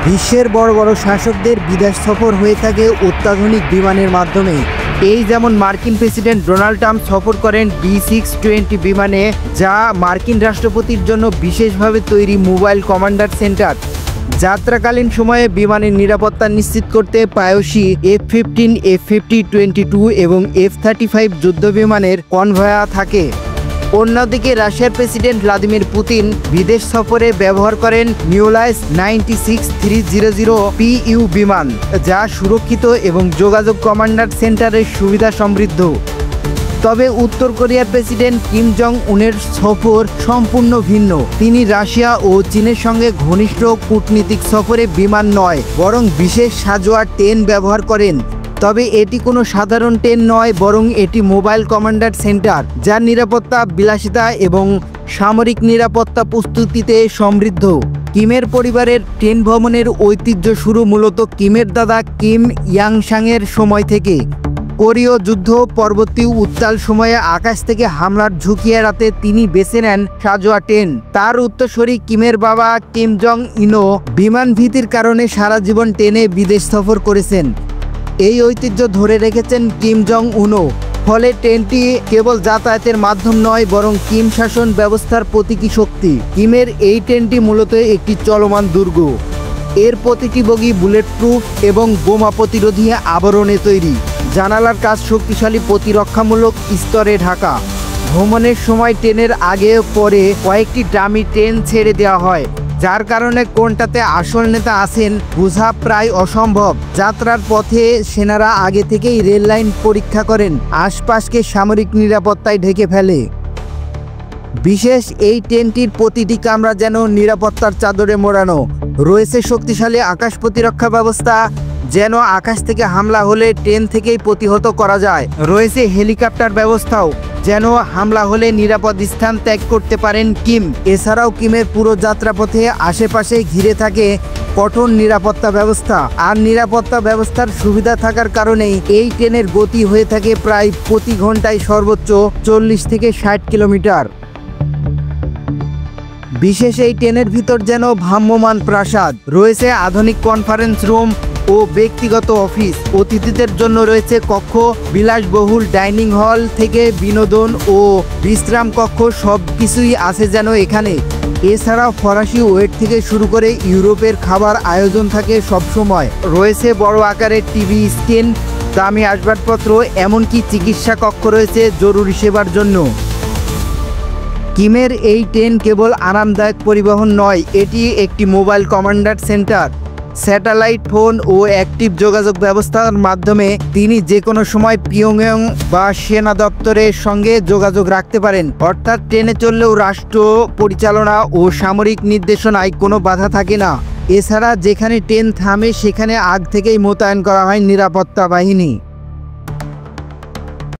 বিশ্বের বড় বড় শাসকদের বিদেশ সফর হয়ে থাকে অত্যাধুনিক বিমানের মাধ্যমে। এই যেমন মার্কিন প্রেসিডেন্ট ডোনাল্ড ট্রাম্প সফর করেন B620 বিমানে, যা মার্কিন রাষ্ট্রপতির জন্য বিশেষভাবে তৈরি মোবাইল কমান্ডার সেন্টার। যাত্রাকালীন সময়ে বিমানের নিরাপত্তা নিশ্চিত করতে প্রায়শই F-15, F-50-22 এবং F-35 যুদ্ধ বিমানের কনভয়া থাকে। অন্যদিকে রাশিয়ার প্রেসিডেন্ট ভ্লাদিমির পুতিন বিদেশ সফরে ব্যবহার করেন নিওলাইস 96-300 PU বিমান, যা সুরক্ষিত এবং যোগাযোগ কমান্ডার সেন্টারের সুবিধা সমৃদ্ধ। তবে উত্তর কোরিয়ার প্রেসিডেন্ট কিম জং উনের সফর সম্পূর্ণ ভিন্ন। তিনি রাশিয়া ও চীনের সঙ্গে ঘনিষ্ঠ কূটনীতিক সফরে বিমান নয়, বরং বিশেষ সাজোয়া ট্রেন ব্যবহার করেন। তবে এটি কোনো সাধারণ ট্রেন নয়, বরং এটি মোবাইল কমান্ডার সেন্টার, যার নিরাপত্তা, বিলাসিতা এবং সামরিক নিরাপত্তা প্রস্তুতিতে সমৃদ্ধ। কিমের পরিবারের ট্রেন ভ্রমণের ঐতিহ্য শুরু মূলত কিমের দাদা কিম ইয়াংসাংয়ের সময় থেকে। কোরীয় যুদ্ধ পরবর্তী উত্তাল সময়ে আকাশ থেকে হামলার ঝুঁকি এড়াতে তিনি বেছে নেন সাজোয়া ট্রেন। তার উত্তরসূরি কিমের বাবা কিম জং ইনও বিমান ভীতির কারণে সারা জীবন ট্রেনে বিদেশ সফর করেছেন। এই ঐতিহ্য ধরে রেখেছেন কিম জং উনও। ফলে ট্রেনটি কেবল যাতায়াতের মাধ্যম নয়, বরং কিম শাসন ব্যবস্থার প্রতীকী শক্তি। কিমের এই ট্রেনটি মূলত একটি চলমান দুর্গ। এর প্রতিটি বগি বুলেট প্রুফ এবং বোমা প্রতিরোধী আবরণে তৈরি। জানালার কাজ শক্তিশালী প্রতিরক্ষামূলক স্তরে ঢাকা। ভ্রমণের সময় ট্রেনের আগে পরে কয়েকটি ডামি ট্রেন ছেড়ে দেওয়া হয়, যার কারণে কোনটাতে আসল নেতা আছেন বোঝা প্রায় অসম্ভব। যাত্রার পথে সেনারা আগে থেকেই রেল লাইন পরীক্ষা করেন, আশপাশকে সামরিক নিরাপত্তায় ঢেকে ফেলে। বিশেষ এই ট্রেনটির প্রতিটি কামরা যেন নিরাপত্তার চাদরে মোড়ানো। রয়েছে শক্তিশালী আকাশ প্রতিরক্ষা ব্যবস্থা, যেন আকাশ থেকে হামলা হলে ট্রেন থেকেই প্রতিহত করা যায়। রয়েছে হেলিকপ্টার ব্যবস্থাও, যেন হামলা হলে নিরাপদ স্থান ত্যাগ করতে পারেন কিম। এছাড়াও কিমের পুরো যাত্রাপথে আশেপাশে ঘিরে থাকে কঠোর নিরাপত্তা ব্যবস্থা। আর নিরাপত্তা ব্যবস্থার সুবিধা থাকার কারণেই এই ট্রেনের গতি হয়ে থাকে প্রায় প্রতি ঘন্টায় সর্বোচ্চ 40 থেকে 60 কিলোমিটার। বিশেষ এই ট্রেনের ভিতর যেন ভ্রাম্যমান প্রাসাদ। রয়েছে আধুনিক কনফারেন্স রুম ও ব্যক্তিগত অফিস। অতিথিদের জন্য রয়েছে কক্ষ, বিলাসবহুল ডাইনিং হল থেকে বিনোদন ও বিশ্রাম কক্ষ, সব কিছুই আছে যেন এখানে। এছাড়াও ফরাসি ওয়েট থেকে শুরু করে ইউরোপের খাবার আয়োজন থাকে সবসময়। রয়েছে বড় আকারের টিভি স্ক্রিন, দামি আসবাবপত্র, এমনকি চিকিৎসা কক্ষ রয়েছে জরুরি সেবার জন্য। কিমের এই ট্রেন কেবল আরামদায়ক পরিবহন নয়, এটি একটি mobile commander center. Satellite phone ও অ্যাক্টিভ যোগাযোগ ব্যবস্থার মাধ্যমে তিনি যে কোনো সময় পিয়ংইয়ং বা সেনা দপ্তরের সঙ্গে যোগাযোগ রাখতে পারেন। অর্থাৎ ট্রেনে চললেও রাষ্ট্র পরিচালনা ও সামরিক নির্দেশনায় কোনো বাধা থাকে না। এছাড়া যেখানে ট্রেন থামে সেখানে আগ থেকেই মোতায়েন করা হয় নিরাপত্তা বাহিনী।